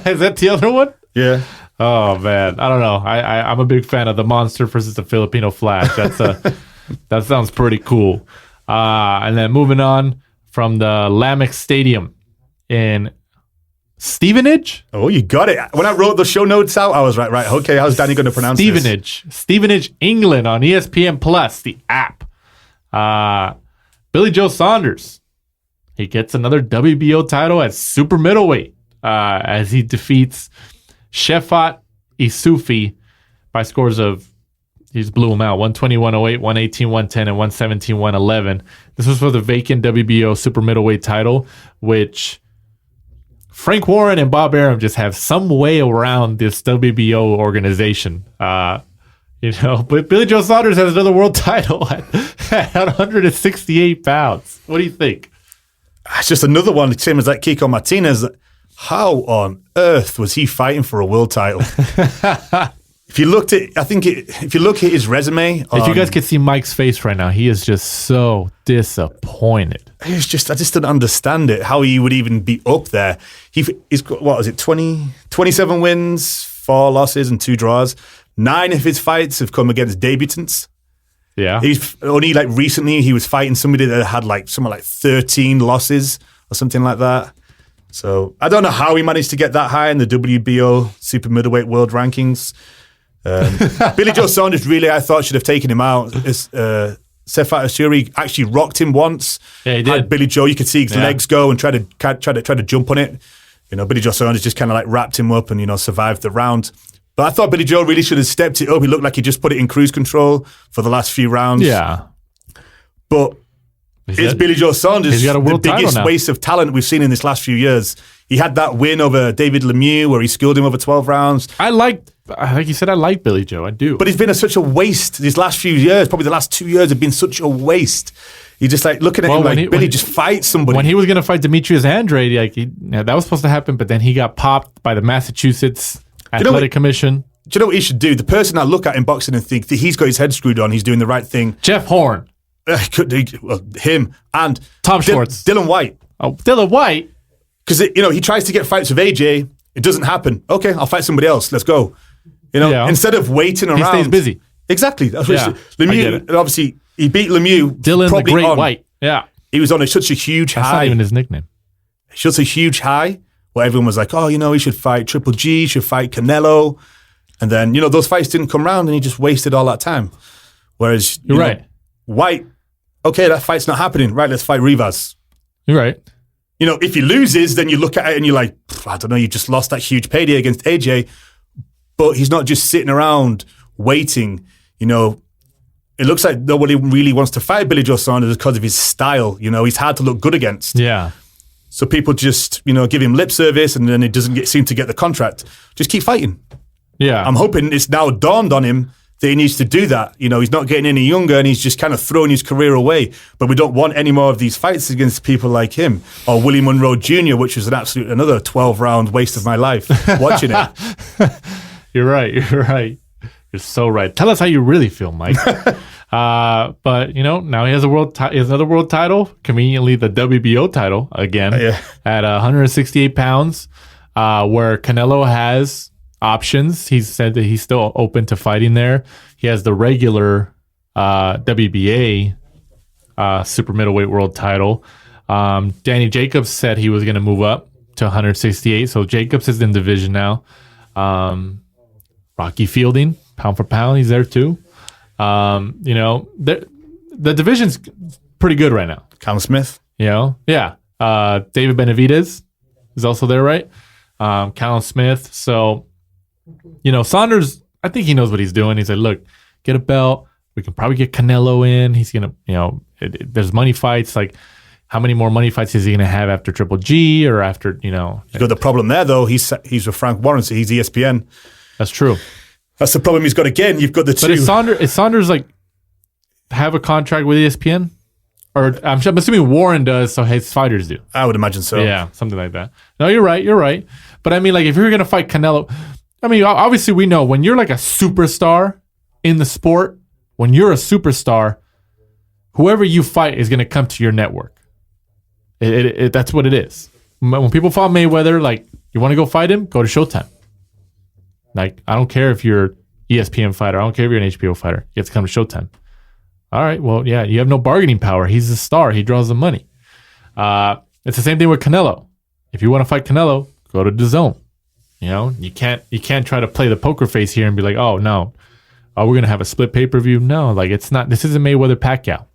Is that the other one? Yeah. Oh man, I don't know. I'm a big fan of the Monster versus the Filipino Flash. That sounds pretty cool. And then moving on from the Lamex Stadium in Stevenage. Oh, you got it. When I wrote the show notes out, I was right. Okay, how's Danny going to pronounce Stevenage, England on ESPN Plus, the app. Billy Joe Saunders. He gets another WBO title at super middleweight as he defeats Shefat Isufi by scores of, he just blew him out, 120-108, 118-110, and 117-111. This was for the vacant WBO super middleweight title, which Frank Warren and Bob Arum just have some way around this WBO organization. But Billy Joe Saunders has another world title at 168 pounds. What do you think? It's just another one, same as that Kiko Martinez. How on earth was he fighting for a world title? If you look at his resume, if you guys could see Mike's face right now, he is just so disappointed. I just don't understand it. How he would even be up there. He's got, what was it, 27 wins, 4 losses, and 2 draws. 9 of his fights have come against debutants. Yeah, he's only recently he was fighting somebody that had something like 13 losses or something like that. So I don't know how he managed to get that high in the WBO super middleweight world rankings. Billy Joe Saunders really, I thought, should have taken him out. Shefat Isufi actually rocked him once. Yeah, he did. Had Billy Joe, you could see his legs go and try to jump on it. Billy Joe Saunders just kind of wrapped him up and survived the round. But I thought Billy Joe really should have stepped it up. He looked like he just put it in cruise control for the last few rounds. Yeah, but it's Billy Joe Saunders. He's got a world the biggest waste of talent we've seen in this last few years. He had that win over David Lemieux where he schooled him over 12 rounds. Like you said, I like Billy Joe. I do. But he's been such a waste these last few years. Probably the last 2 years have been such a waste. You just looking at him Billy, just fight somebody. When he was going to fight Demetrius Andrade, that was supposed to happen, but then he got popped by the Massachusetts Athletic Commission. Do you know what he should do? The person I look at in boxing and think that he's got his head screwed on, he's doing the right thing. Jeff Horn. Him and Tom Schwartz. Dylan White. Oh, Dylan White? Because, he tries to get fights with AJ. It doesn't happen. Okay, I'll fight somebody else. Let's go. Instead of waiting around. He stays busy. Exactly. That's what Lemieux, obviously, He beat Lemieux. Dylan the probably Great White. Yeah. He was on such a huge That's high. not even his nickname. Such a huge high where everyone was like, oh, he should fight Triple G, he should fight Canelo. And then, those fights didn't come around and he just wasted all that time. Whereas, You're right. White, okay, that fight's not happening. Right, let's fight Rivas. You're right. If he loses, then you look at it and you're like, I don't know, you just lost that huge payday against AJ. But he's not just sitting around waiting. It looks like nobody really wants to fight Billy Joe Saunders because of his style. He's hard to look good against. Yeah. So people just, give him lip service and then it doesn't seem to get the contract. Just keep fighting. Yeah. I'm hoping it's now dawned on him that he needs to do that. He's not getting any younger and he's just kind of throwing his career away. But we don't want any more of these fights against people like him or Willie Monroe Jr., which was another 12-round waste of my life watching it. You're right. You're so right. Tell us how you really feel, Mike. But now he has he has another world title, conveniently the WBO title again at 168 pounds, where Canelo has options. He said that he's still open to fighting there. He has the regular WBA super middleweight world title. Danny Jacobs said he was going to move up to 168, so Jacobs is in division now. Rocky Fielding, pound for pound, he's there too. The division's pretty good right now. Callum Smith. David Benavidez is also there, right? Callum Smith. So, Saunders, I think he knows what he's doing. He said, look, get a belt. We can probably get Canelo in. He's going to, there's money fights. Like, how many more money fights is he going to have after Triple G or after, You got the problem there, though. He's with Frank Warren, so he's ESPN. That's true. That's the problem he's got again. You've got the two. But is Saunders like have a contract with ESPN? Or I'm assuming Warren does, so his fighters do. I would imagine so. Yeah, something like that. No, you're right. But I mean, like, if you're going to fight Canelo, I mean, obviously we know when you're like a superstar in the sport, when you're a superstar, whoever you fight is going to come to your network. That's what it is. When people fought Mayweather, like, you want to go fight him? Go to Showtime. Like, I don't care if you're ESPN fighter. I don't care if you're an HBO fighter. You have to come to Showtime. All right, well, yeah, you have no bargaining power. He's a star. He draws the money. It's the same thing with Canelo. If you want to fight Canelo, go to DAZN. You can't try to play the poker face here and be like, oh, no. Oh, we're going to have a split pay-per-view. No, like, it's not. This isn't Mayweather-Pacquiao.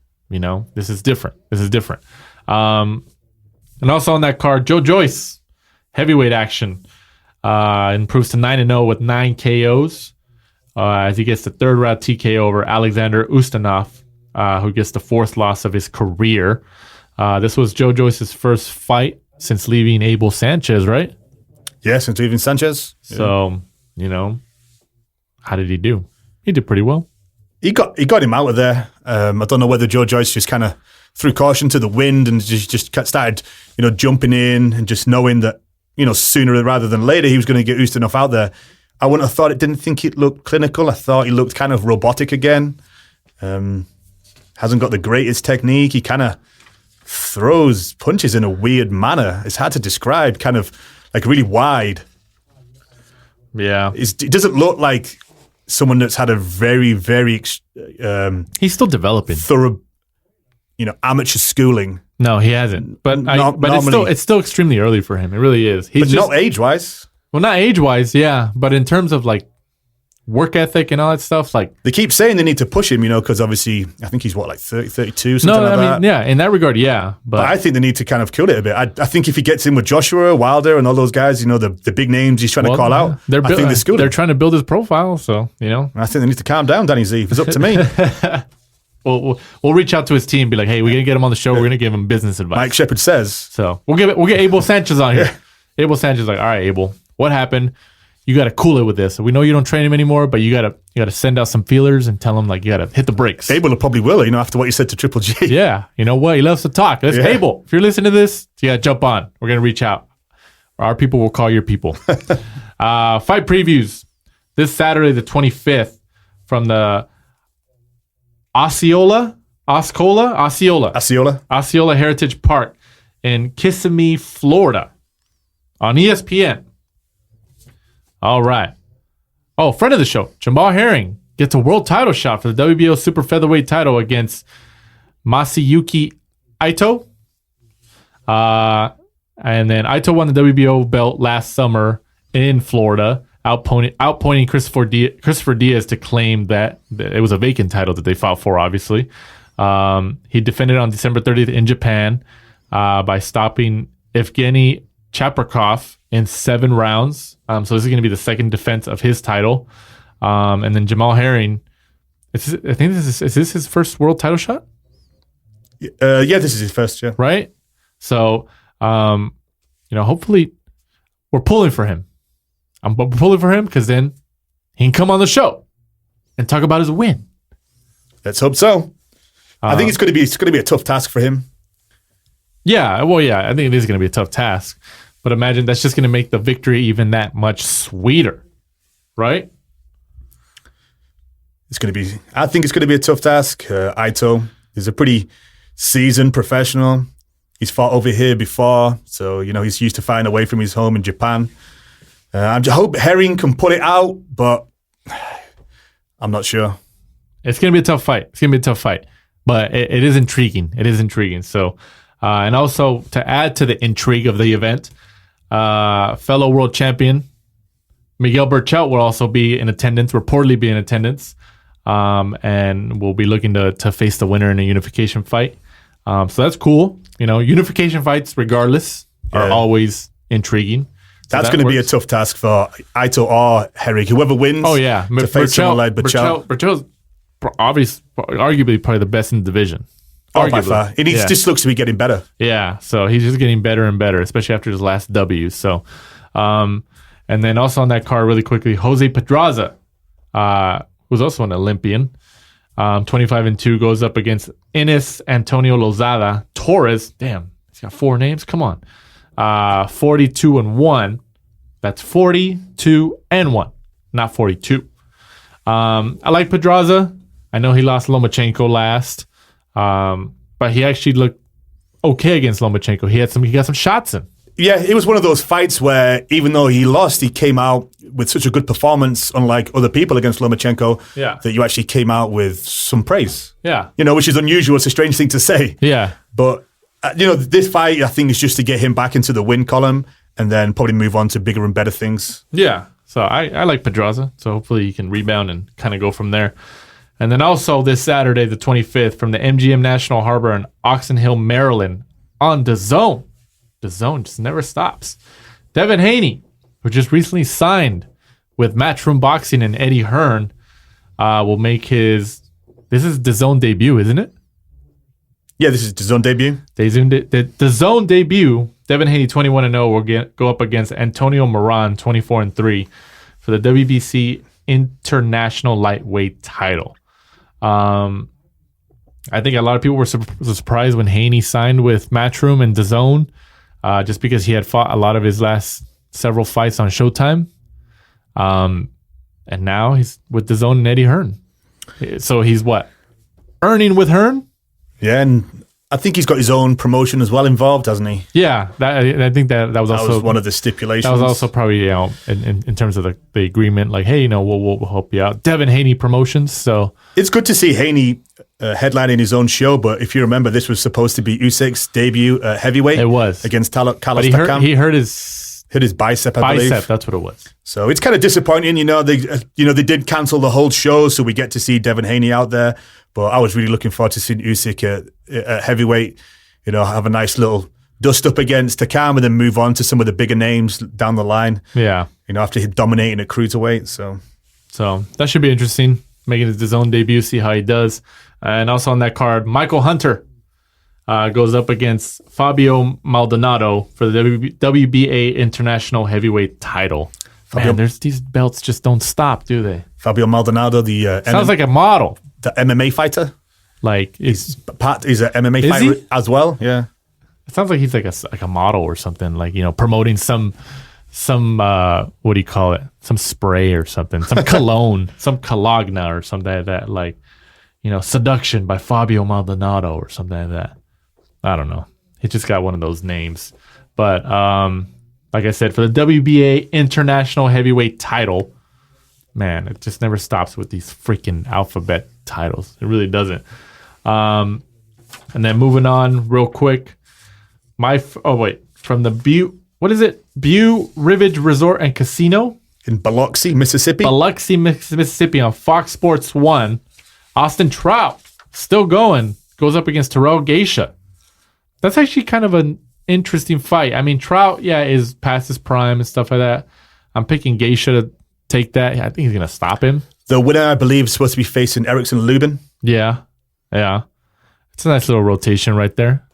This is different. And also on that card, Joyce, heavyweight action. Improves to 9-0 with 9 KOs as he gets the third round TKO over Alexander Ustinov, who gets the fourth loss of his career. This was Joe Joyce's first fight since leaving Abel Sanchez, right? Yeah, since leaving Sanchez. So, how did he do? He did pretty well. He got him out of there. I don't know whether Joe Joyce just kind of threw caution to the wind and just started, jumping in and just knowing that, sooner rather than later, he was going to get Ustinov out there. I wouldn't have thought didn't think it looked clinical. I thought he looked kind of robotic again. Hasn't got the greatest technique. He kind of throws punches in a weird manner. It's hard to describe, kind of like really wide. Yeah. It doesn't look like someone that's had a very, very... he's still developing. Thorough, amateur schooling. No, he hasn't. But it's still extremely early for him. It really is. But not age-wise. Well, not age-wise, yeah. But in terms of, like, work ethic and all that stuff, like... They keep saying they need to push him, because obviously, I think he's, 30, 32, something like that. Yeah, in that regard, yeah. But I think they need to kind of kill it a bit. I think if he gets in with Joshua, Wilder, and all those guys, the big names he's trying to call out, I think they're trying to build his profile, so, I think they need to calm down, Danny Z. If it's up to me. We'll reach out to his team and be like, hey, we're going to get him on the show. We're going to give him business advice. Mike Shepard says. So we'll get Abel Sanchez on here. Abel Sanchez is like, all right, Abel, what happened? You got to cool it with this. We know you don't train him anymore, but you got to send out some feelers and tell him, like, you got to hit the brakes. Abel probably will, after what you said to Triple G. Yeah. You know what? He loves to talk. Abel, if you're listening to this, jump on. We're going to reach out. Our people will call your people. Fight previews. This Saturday, the 25th, from the Osceola Heritage Park in Kissimmee, Florida, on ESPN. All right. Oh, friend of the show, Jamal Herring, gets a world title shot for the WBO Super Featherweight title against Masayuki Ito. And then Ito won the WBO belt last summer in Florida, outpointing Christopher Diaz to claim that it was a vacant title that they fought for, obviously. He defended on December 30th in Japan by stopping Evgeny Chaprikov in 7 rounds. So this is going to be the second defense of his title. And then Jamal Herring, is this his first world title shot? Yeah, this is his first, yeah. Right? So, hopefully we're pulling for him. I'm pulling for him because then he can come on the show and talk about his win. Let's hope so. I think it's going to be a tough task for him. Yeah, I think it is going to be a tough task. But imagine that's just going to make the victory even that much sweeter, right? I think it's going to be a tough task. Ito is a pretty seasoned professional. He's fought over here before, so he's used to fighting away from his home in Japan. I hope Herring can pull it out, but I'm not sure. It's going to be a tough fight. But it is intriguing. So, and also to add to the intrigue of the event, fellow world champion Miguel Berchelt will also be in attendance, reportedly be in attendance, and we'll be looking to face the winner in a unification fight. So that's cool. Unification fights, regardless, are always intriguing. So that's going to be a tough task for Ito or Herring. Whoever wins. Oh yeah, to face someone like Berchelt. Berchelt's arguably probably the best in the division. Oh, by far. And he just looks to be getting better. Yeah, so he's just getting better and better, especially after his last W. So, and then also on that card, really quickly, Jose Pedraza, who's also an Olympian, 25-2, goes up against Ines Antonio Lozada. Torres, damn, he's got 4 names. Come on, 42-1. That's 42-1, not 42. I like Pedraza. I know he lost Lomachenko last, but he actually looked okay against Lomachenko. He got some shots in. Yeah, it was one of those fights where even though he lost, he came out with such a good performance, unlike other people against Lomachenko, that you actually came out with some praise. Yeah. Which is unusual. It's a strange thing to say. Yeah. But, this fight, I think, is just to get him back into the win column and then probably move on to bigger and better things. Yeah. So I like Pedraza. So hopefully he can rebound and kind of go from there. And then also this Saturday, the 25th, from the MGM National Harbor in Oxon Hill, Maryland, on DAZN. DAZN just never stops. Devin Haney, who just recently signed with Matchroom Boxing and Eddie Hearn, will make this is DAZN debut, isn't it? Yeah, this is DAZN debut. The DAZN debut, Devin Haney, 21-0, will go up against Antonio Moran, 24-3, for the WBC International Lightweight title. I think a lot of people were surprised when Haney signed with Matchroom and DAZN, just because he had fought a lot of his last several fights on Showtime. And now he's with DAZN and Eddie Hearn. So he's what? Earning with Hearn? Yeah, and I think he's got his own promotion as well involved, hasn't he? Yeah, I think that was also one of the stipulations. That was also probably in terms of the agreement, like, hey, we'll help you out. Devin Haney Promotions. So it's good to see Haney headlining his own show. But if you remember, this was supposed to be Usyk's debut heavyweight. It was against Carlos Takam. He hurt his bicep. I believe that's what it was. So it's kind of disappointing. They did cancel the whole show, so we get to see Devin Haney out there. But I was really looking forward to seeing Usyk at heavyweight, have a nice little dust up against Takam and then move on to some of the bigger names down the line. Yeah. After he dominating at cruiserweight. So that should be interesting, making his own debut, see how he does. And also on that card, Michael Hunter goes up against Fabio Maldonado for the WBA International Heavyweight title. Man, these belts just don't stop, do they? Fabio Maldonado, sounds like a model. The MMA fighter, like he's an MMA fighter as well. Yeah, it sounds like he's like a model or something. Like promoting some what do you call it? Some spray or something, some cologne, some Cologne or something like that. Like seduction by Fabio Maldonado or something like that. I don't know. He just got one of those names. But like I said, for the WBA International Heavyweight title, man, it just never stops with these freaking alphabet titles. It really doesn't. And then moving on real quick. From the Butte Rivage Resort and Casino in Biloxi, Mississippi. Mississippi on Fox Sports 1. Austin Trout still going. Goes up against Terrell Geisha. That's actually kind of an interesting fight. I mean, Trout, is past his prime and stuff like that. I'm picking Geisha to take that. I think he's going to stop him. The winner, I believe, is supposed to be facing Erickson Lubin. Yeah. It's a nice little rotation right there,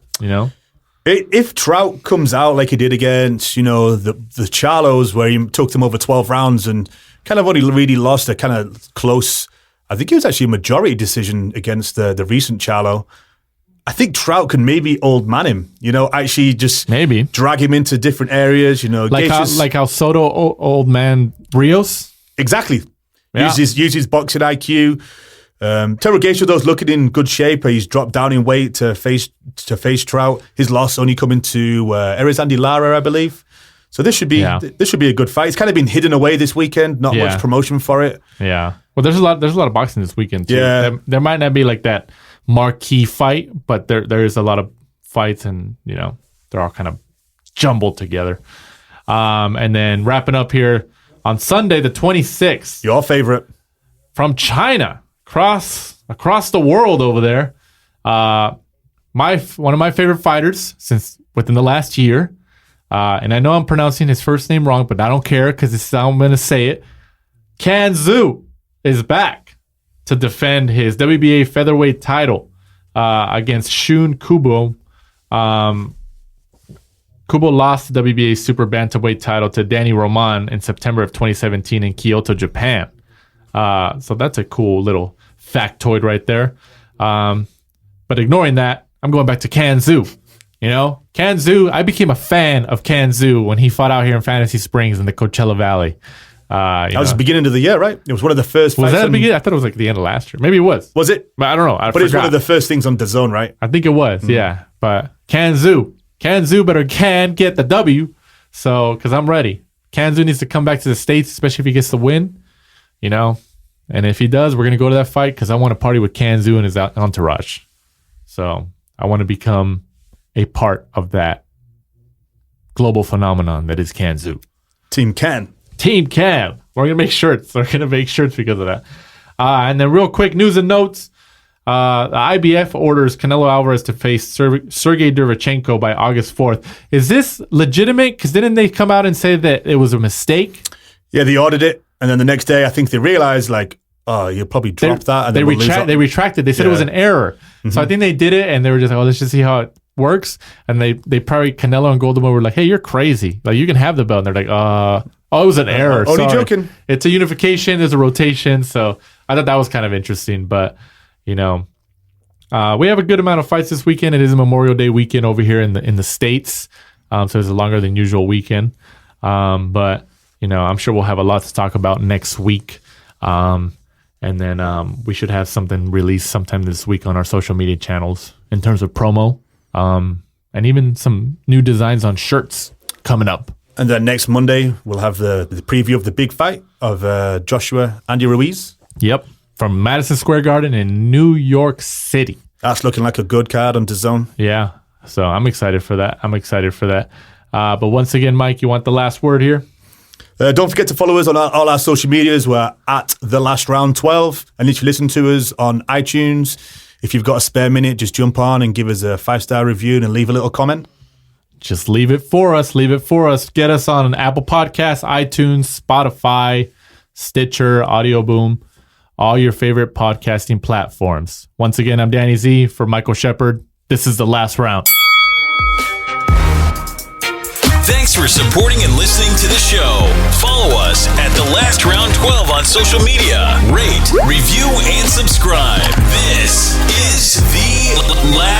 If Trout comes out like he did against, the Charlos, where he took them over 12 rounds and kind of only really lost a kind of close, I think it was actually a majority decision against the recent Charlo. I think Trout can maybe old man him, actually just maybe drag him into different areas, like how Soto old man Rios. Exactly. Yeah. Use his boxing IQ. Terrell Geisha, though, is looking in good shape. He's dropped down in weight to face Trout. His loss only coming to Erizandi Lara, I believe. So this should be a good fight. It's kind of been hidden away this weekend. Not much promotion for it. Yeah. Well, there's a lot of boxing this weekend too. Yeah. There might not be like that marquee fight, but there is a lot of fights, and they're all kind of jumbled together. And then wrapping up here on Sunday the 26th. Your favorite from China. Across the world over there, one of my favorite fighters since within the last year, and I know I'm pronouncing his first name wrong, but I don't care because this is how I'm going to say it. Can Xu is back to defend his WBA featherweight title against Shun Kubo. Kubo lost the WBA Super Bantamweight title to Danny Roman in September of 2017 in Kyoto, Japan. So that's a cool little factoid right there. But ignoring that, I'm going back to Can Xu. Can Xu, I became a fan of Can Xu when he fought out here in Fantasy Springs in the Coachella Valley. That was the beginning of the year, right? It was one of the first fights. Was that the beginning? I thought it was like the end of last year. Maybe it was. Was it? But I don't know. But it was one of the first things on DAZN, right? I think it was, yeah. But Can Xu better get the W. So, because I'm ready. Can Xu needs to come back to the States, especially if he gets the win. And if he does, we're going to go to that fight because I want to party with Can Xu and his entourage. So I want to become a part of that global phenomenon that is Can Xu. Team Can. We're going to make shirts. We're going to make shirts because of that. And then real quick, news and notes. The IBF orders Canelo Alvarez to face Sergey Derevchenko by August 4th. Is this legitimate? Because didn't they come out and say that it was a mistake? Yeah, they ordered it. And then the next day, I think they realized, you'll probably drop that. And they retracted. They said it was an error. Mm-hmm. So I think they did it, and they were just like, let's just see how it works. And they probably, Canelo and Golden Boy were like, hey, you're crazy. Like, you can have the belt. And they're like, it was an error. Only joking. It's a unification. There's a rotation. So I thought that was kind of interesting. But, we have a good amount of fights this weekend. It is a Memorial Day weekend over here in the States. So it's a longer than usual weekend. But I'm sure we'll have a lot to talk about next week. And then we should have something released sometime this week on our social media channels in terms of promo. And even some new designs on shirts coming up. And then next Monday, we'll have the preview of the big fight of Joshua Andy Ruiz. Yep. From Madison Square Garden in New York City. That's looking like a good card on DAZN. Yeah. So I'm excited for that. But once again, Mike, you want the last word here? Don't forget to follow us on all our social medias. We're at The Last Round 12. And if you listen to us on iTunes, if you've got a spare minute, just jump on and give us a 5-star review and leave a little comment. Just leave it for us. Get us on Apple Podcasts, iTunes, Spotify, Stitcher, Audio Boom, all your favorite podcasting platforms. Once again, I'm Danny Z for Michael Shepard. This is The Last Round. Thanks for supporting and listening to the show. Follow us at The Last Round 12 on social media. Rate, review, and subscribe. This is The Last